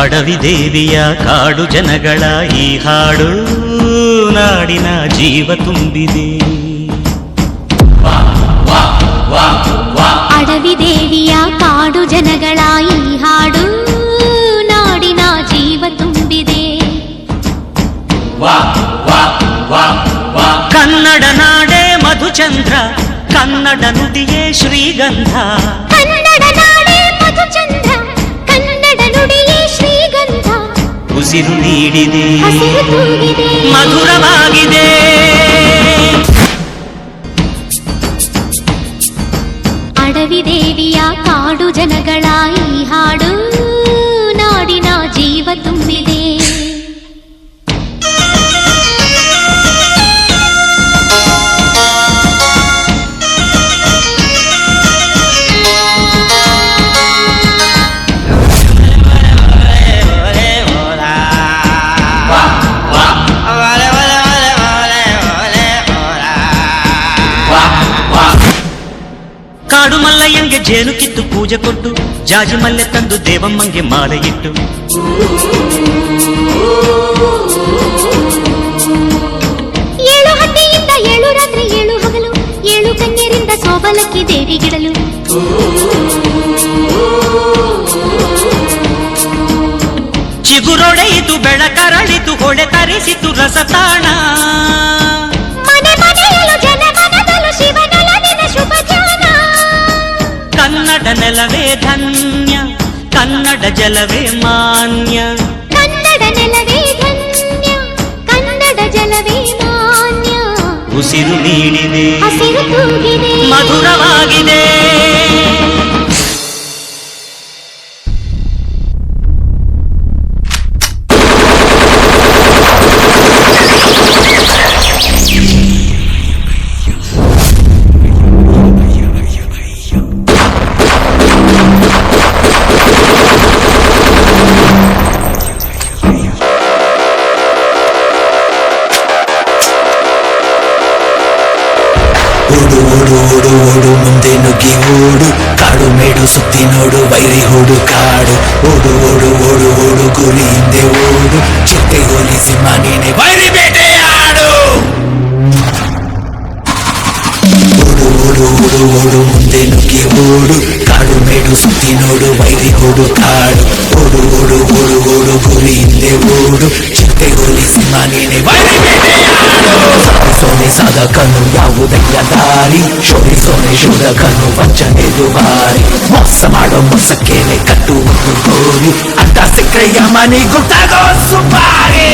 ಅಡವಿ ದೇವಿಯ ಕಾಡು ಜನಗಳ ಈ ಹಾಡು ನಾಡಿನ ಜೀವ ತುಂಬಿದೆ. ಅಡವಿ ದೇವಿಯ ಕಾಡು ಜನಗಳ ಈ ಹಾಡು ನಾಡಿನ ಜೀವ ತುಂಬಿದೆ. ಕನ್ನಡ ನಾಡೇ ಮಧುಚಂದ್ರ, ಕನ್ನಡ ನುಡಿಯೇ ಶ್ರೀಗಂಧ. ಕನ್ನಡ ನಾಡೇ ಮಧುಚಂದ್ರ, ಕನ್ನಡ ನುಡಿಯೇ ಶ್ರೀಗಂಧ. ಉಸಿರು ನೀಡಿದೆ, ಹಸಿರು ತೂಗಿದೆ, ಮಧುರವಾಗಿದೆ. ಅಡವಿ ದೇವಿಯ ಕಾಡು ಜನಗಳ ಈ ಹಾಡು ನಾಡಿನ ಜೀವ ತುಂಬಿದೆ. ಕಾಡು ಮಲ್ಲಯ್ಯಂಗೆ ಜೇನು ಕಿತ್ತು ಪೂಜೆ ಕೊಟ್ಟು, ಜಾಜಿ ಮಲ್ಲೆ ತಂದು ದೇವಮ್ಮಂಗೆ ಮಾಲೆ ಇಟ್ಟು, ಏಳು ಹಟ್ಟಿಯಿಂದ ಏಳು ರಾತ್ರಿ ಏಳು ಹಗಲು, ಏಳು ಕನ್ಯರಿಂದ ಸೋಬಲಕ್ಕಿ ದೇವಿಗಿಡಲು. ಚಿಗುರೊಡೆಯಿತು ಬೆಳಕರಳಿತು, ಹೊಳೆ ತರಿಸಿತು ರಸತಾಣ. ಮನೆ ಮನೆಯಲು ಜನಮನದಲು ಶಿವನೊಲವಿನ ಶುಭ ಜಾನ. ಕನ್ನಡ ನೆಲವೇ ಧನ್ಯ, ಕನ್ನಡ ಜಲವೇ ಮಾನ್ಯ. ಕನ್ನಡ ನೆಲವೇ ಧನ್ಯ, ಕನ್ನಡ ಜಲವೇ ಮಾನ್ಯ. ಉಸಿರು ನೀಡಿದೆ, ಹಸಿರು ತೂಗಿದೆ, ಮಧುರವಾಗಿದೆ. ಓಡು ಓಡು ಓಡು ಓಡು ಮುಂದೆ ನುಗ್ಗಿ ಓಡು, ಕಾಡು ಮೇಡು ಸುತ್ತಿ ನೋಡು ವೈರಿ ಹೂಡು ಕಾಡು. ಓಡು ಓಡು ಓಡು ಓಡು ಗುರಿ ಹಿಂದೆ ಓಡು, ಚಿಟ್ಟೆ ಗೋಲಿ ಸಿಂಹ ನೀನೆ ವೈರಿ ಬೇಟೆಯಾಡು. ಓಡು ಓಡು ಓಡು ಓಡು ಮುಂದೆ ನುಗ್ಗಿ ಓಡು, ಕಾಡು ಮೇಡು ಸುತ್ತಿ ನೋಡು ವೈರಿ ಹೂಡು ಕಾಡು. ಓಡು ಓಡು ಓಡು ಓಡು ಗುರಿ ಹಿಂದೆ ಓಡು, ಚಿಟ್ಟೆ ಗೋಲಿ ಸಿಂಹ ನೀನೆ ವೈರಿ ಬೇಟೆಯಾಡು. ಸೋನೆ ಸಾಧಕನು ಯಾವುದಯ್ಯ ದಾರಿ, ಶೋಧಿಸೋನೆ ಶೋಧಕನು ವಂಚನೆ ದುಬಾರಿ. ಮೋಸ ಮಾಡೋ ಮೋಸಕ್ಕೇನೆ ಕಟ್ಟುವುದು ಗೋರಿ, ಅಡ್ಡ ಸಿಕ್ಕರೆಯ ಮನೆ ಗೊತ್ತಾಗೋ ಸುಪಾರಿ.